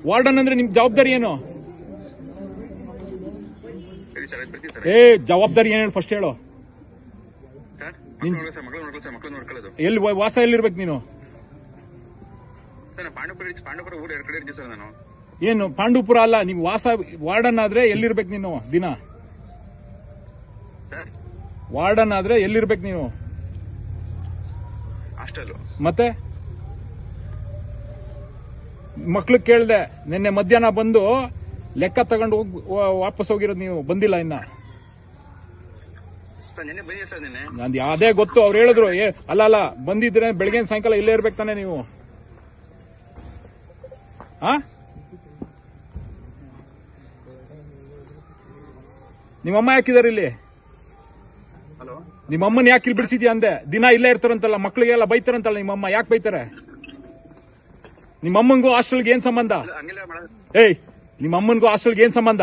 Warden ಅಂದ್ರೆ ನಿಮ್ ಜವಾಬ್ದಾರಿ ಏನು? ಜವಾಬ್ದಾರಿ ಏನು ಫಸ್ಟ್ ಹೇಳು. ಎಲ್ಲಿ ವಾಸ ಎಲ್ಲಿರ್ಬೇಕು ನೀನು? ಏನು ಪಾಂಡವಪುರ ಅಲ್ಲ, ನೀವು ವಾಸ ವಾರ್ಡನ್ ಆದ್ರೆ ಎಲ್ಲಿರ್ಬೇಕು ನೀನು? ದಿನ ವಾರ್ಡನ್ ಆದ್ರೆ ಎಲ್ಲಿರ್ಬೇಕು ನೀನು? ಮತ್ತೆ ಮಕ್ಳಿಗೆ ಕೇಳ್ದೆ, ನಿನ್ನೆ ಮಧ್ಯಾಹ್ನ ಬಂದು ಲೆಕ್ಕ ತಗೊಂಡು ವಾಪಸ್ ಹೋಗಿರೋದು, ನೀವು ಬಂದಿಲ್ಲ ಇನ್ನ. ಅದೇ ಗೊತ್ತು, ಅವ್ರು ಹೇಳಿದ್ರು. ಅಲ್ಲ ಬಂದಿದ್ರೆ ಬೆಳಗ್ಗೆ ಸಾಯಂಕಾಲ ಇಲ್ಲೇ ಇರ್ಬೇಕು ತಾನೆ ನೀವು. ನಿಮ್ಮಮ್ಮ ಯಾಕಿದಾರೆ ಇಲ್ಲಿ? ನಿಮ್ಮಮ್ಮನ ಯಾಕೆ ಇಲ್ಲಿ ಬಿಡಿಸಿದ್ಯಾ ಅಂದೆ? ದಿನ ಇಲ್ಲೇ ಇರ್ತಾರಂತಲ್ಲ, ಮಕ್ಳಿಗೆಲ್ಲ ಬೈತಾರಂತಲ್ಲ ನಿಮ್ಮಮ್ಮ. ಯಾಕೆ ಬೈತಾರೆ? ನಿಮ್ಮಮ್ಮಂಗೂ ಹಾಸ್ಟೆಲ್ಗೆ ಏನ್ ಸಂಬಂಧ? ನಿಮ್ಮಮ್ಮನ್ಗೂ ಹಾಸ್ಟೆಲ್ಗೆ ಏನ್ ಸಂಬಂಧ?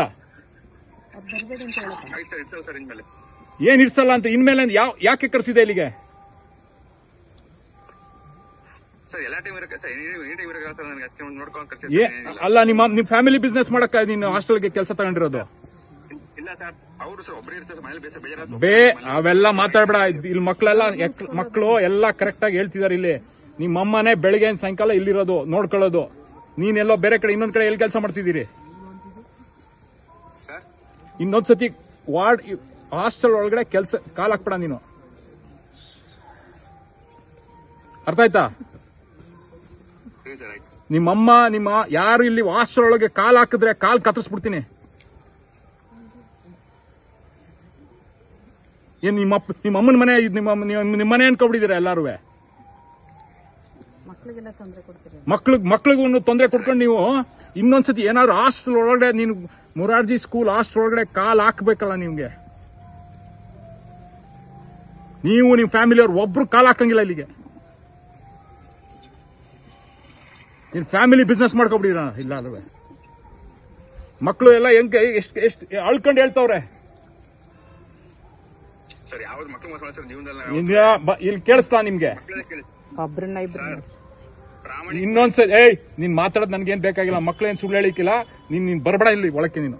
ಏನ್ ಇರ್ಸಲ್ಲ ಅಂತ ಇನ್ಮೇಲೆ ಯಾಕೆ ಕರ್ಸಿದೆ ಇಲ್ಲಿಗೆ? ಅಲ್ಲ, ನಿಮ್ ಫ್ಯಾಮಿಲಿ ಬಿಸ್ನೆಸ್ ಮಾಡಕ್ಕ ನೀನು ಹಾಸ್ಟೆಲ್ಗೆ ಕೆಲಸ ತಗೊಂಡಿರೋದು? ಅವೆಲ್ಲ ಮಾತಾಡ್ಬೇಡ ಇಲ್ಲಿ. ಮಕ್ಕಳು ಎಲ್ಲ ಕರೆಕ್ಟ್ ಆಗಿ ಹೇಳ್ತಿದಾರೆ ಇಲ್ಲಿ. ನಿಮ್ಮಮ್ಮನೇ ಬೆಳಗ್ಗೆ ಸಾಯಂಕಾಲ ಇಲ್ಲಿರೋದು, ನೋಡ್ಕೊಳ್ಳೋದು. ನೀನೆಲ್ಲೋ ಬೇರೆ ಕಡೆ ಇನ್ನೊಂದ್ ಕಡೆ ಎಲ್ಲಿ ಕೆಲಸ ಮಾಡ್ತಿದ್ದೀರಿ? ಇನ್ನೊಂದ್ಸತಿ ವಾರ್ಡ್ ಹಾಸ್ಟೆಲ್ ಒಳಗಡೆ ಕೆಲಸ ಕಾಲ್ ಹಾಕ್ಬೇಡ ನೀನು, ಅರ್ಥ ಆಯ್ತಾ? ನಿಮ್ಮಮ್ಮ ಯಾರು ಇಲ್ಲಿ ಹಾಸ್ಟೆಲ್ ಒಳಗೆ ಕಾಲ್ ಹಾಕಿದ್ರೆ ಕಾಲ್ ಕತ್ತರಿಸ್ಬಿಡ್ತೀನಿ. ಏನ್ ನಿಮ್ಮಮ್ಮನ ಮನೆ, ನಿಮ್ಮ ಮನೆ ಅನ್ಕೊಬಿಟ್ಟಿದ್ದೀರಾ ಎಲ್ಲಾರು? ಮಕ್ಳಿಗೂ ತೊಂದರೆ ಕೊಡ್ಕೊಂಡು ನೀವು ಇನ್ನೊಂದ್ಸತಿ ಏನಾದ್ರು ಹಾಸ್ಟೆಲ್ ಒಳಗಡೆ, ನೀನು ಮೊರಾರ್ಜಿ ಸ್ಕೂಲ್ ಹಾಸ್ಟೆಲ್ ಒಳಗಡೆ ಕಾಲ್ ಹಾಕ್ಬೇಕಲ್ಲ ನಿಮ್ಗೆ. ನೀವು ನಿಮ್ ಫ್ಯಾಮಿಲಿಯವ್ರು ಒಬ್ರು ಕಾಲ್ ಹಾಕಂಗಿಲ್ಲ ಇಲ್ಲಿಗೆ. ನೀನ್ ಫ್ಯಾಮಿಲಿ ಬಿಸ್ನೆಸ್ ಮಾಡ್ಕೊಬಿಟ್ಟಿರ ಇಲ್ಲ ಅಲ್ವೇ? ಮಕ್ಕಳು ಎಲ್ಲ ಹೆಂಗೆ ಎಷ್ಟು ಅಳ್ಕೊಂಡು ಹೇಳ್ತವ್ರೆ. ಇಲ್ಲಿ ಕೇಳಿಸ್ತಾ ನಿಮ್ಗೆ? ಇನ್ನೊಂದ್ಸರಿ ನೀನ್ ಮಾತಾಡೋದು ನನ್ಗೇನ್ ಬೇಕಾಗಿಲ್ಲ. ಮಕ್ಳೇನ್ ಸುಳ್ಳು ಹೇಳಿಕ್ಕಿಲ್ಲ. ನೀನ್ ಬರ್ಬೇಡ ಇಲ್ಲಿ ಒಳಕ್ಕೆ ನೀನು.